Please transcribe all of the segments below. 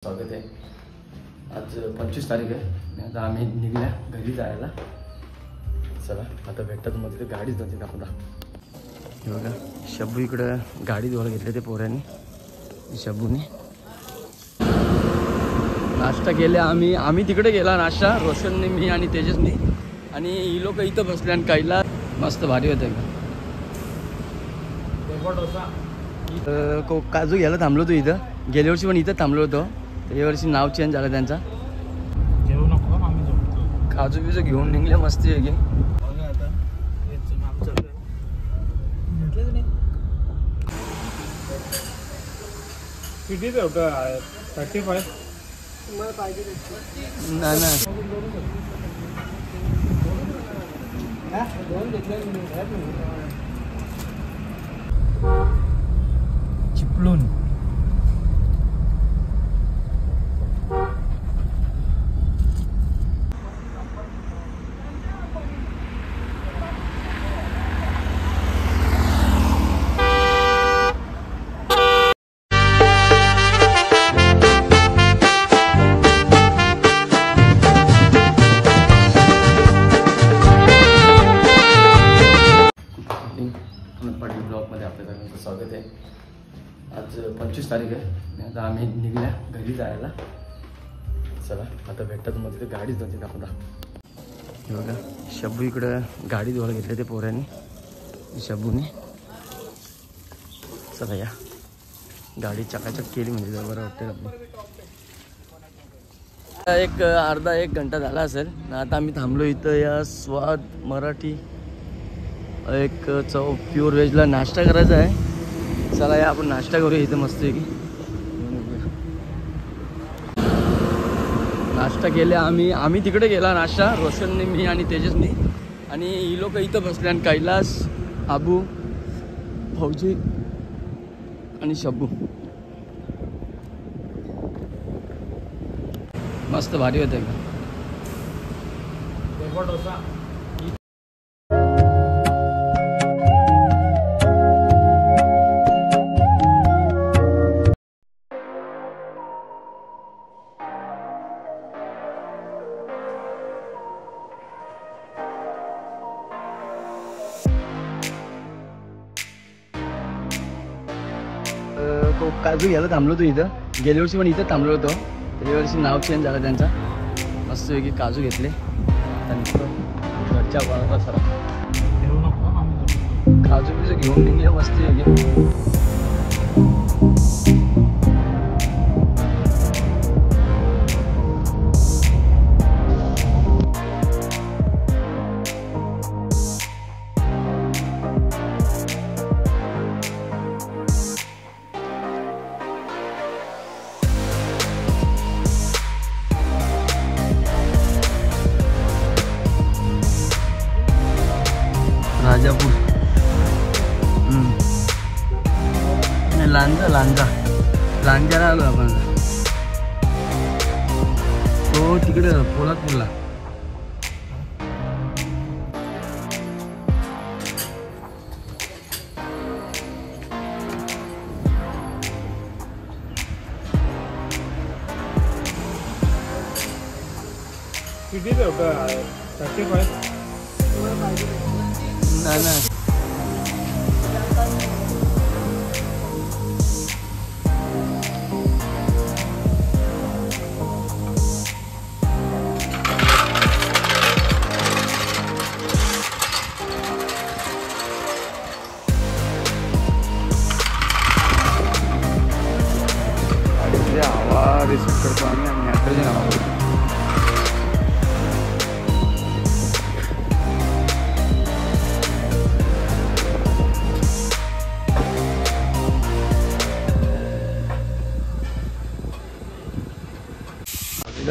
स्वागत आहे। आज 25 तारीख आहे। आता आम्ही निघल्या घरी जायला। चला आता भेटतात मग तिथे गाडी जाते का आपला। हे बघा शब्बू इकडं गाडी धुवायला घेतले ते पोरांनी। शब्बूने नाश्ता केले। आम्ही तिकडे गेला नाश्ता, रोशनने, मी आणि तेजसने, आणि ही लोक इथं बसले आणि काहीला मस्त भारी होते का। काजू घ्यायला थांबलो होतो इथं, गेल्या वर्षी पण इथं थांबलो होतो। या वर्षी नाव चेंज झालं त्यांचा। घेऊ नको आम्ही जाऊ। काजू बिजू घेऊन निघले मस्ती आहे की। किती होतं 35 ना ना चिपळूण पाटील ब्लॉगमध्ये आपल्या सगळ्यांचं स्वागत आहे। आज 25 तारीख आहे। आता आम्ही निघल्या घरी जायला। चला आता भेटतात मग तिथे गाडी जाते का आपला। हे बघा शब्बू इकडं गाडी धुवायला घेतले ते पोरांनी, शब्बूने। चला या गाडी चकाचक केली म्हणजे जरा बरं वाटतं आपलं। एक अर्धा एक घंटा झाला असेल। आता आम्ही थांबलो इथं या स्वाद मराठी, एक चव प्युअर व्हेजला नाश्ता करायचा आहे। चला या आपण नाश्ता करूया इथं मस्त आहे की। नाश्ता केले आम्ही तिकडे गेला नाश्ता, रोशनने, मी आणि तेजसने, आणि ही लोक इथं बसले आणि कैलास, आबू, फौजी आणि शब्बू। मस्त भारी होते का। काजू घ्यायला थांबलो होतो इथं, गेल्या वर्षी पण इथं थांबलो होतो। या वर्षी नाव चेंज झालं त्यांचा। मस्त की काजू घेतले घरच्या बाळाला। सरा घेऊ नको आम्ही जाऊ। काजू बिजू घेऊन निघले मस्ती आहे की। राजापूर लांजाला आलो आपण। तो तिकडे पोलादपूरला। किती होतं 35 ना ना आवाज रिसेट करतो आम्ही आणि नायट्रोजन आवाज।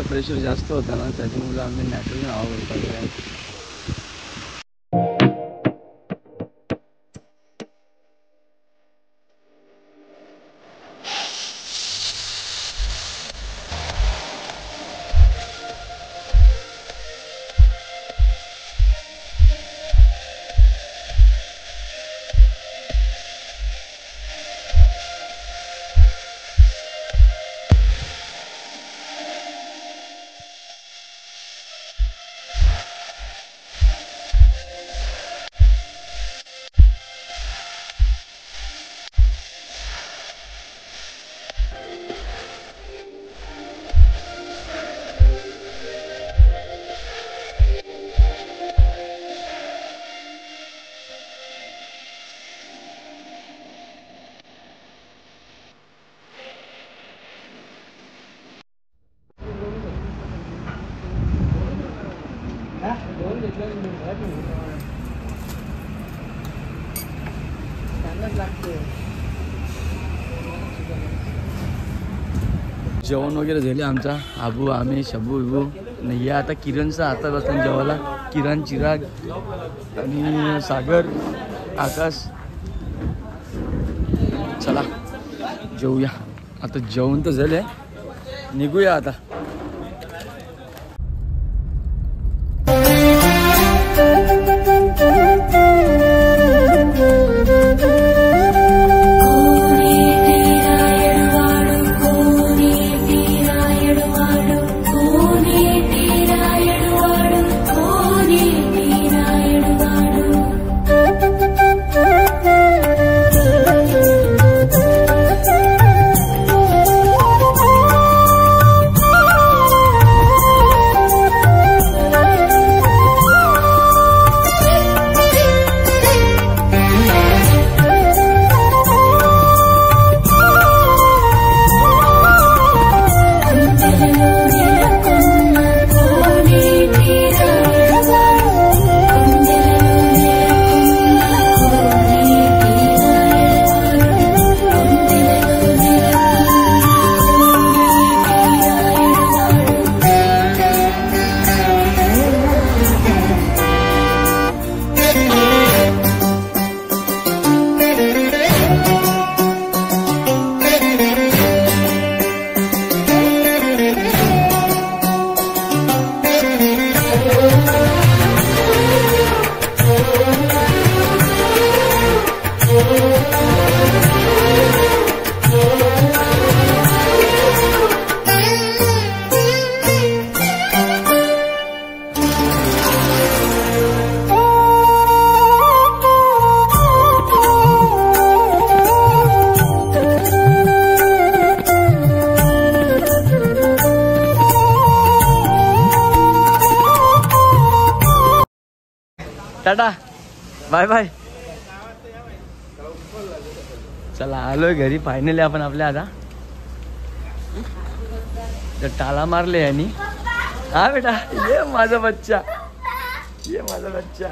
प्रेशर जास्त होता ना, त्याच्यामुळे आम्ही नायट्रोजन हवा बोलतो। जेवण वगैरे झाले आमचा. आबू आम्ही शबू विबू नाही या आता किरणचा आता बसून जेवायला. किरण चिराग आणि सागर आकाश. चला जेवूया आता. जेवण तर झाले निघूया आता. Tata bye bye. चला आलोय घरी फायनली आपण आपल्या. आता तर टाला मारले यांनी. हा बेटा ये माझा बच्चा, ये माझा बच्चा.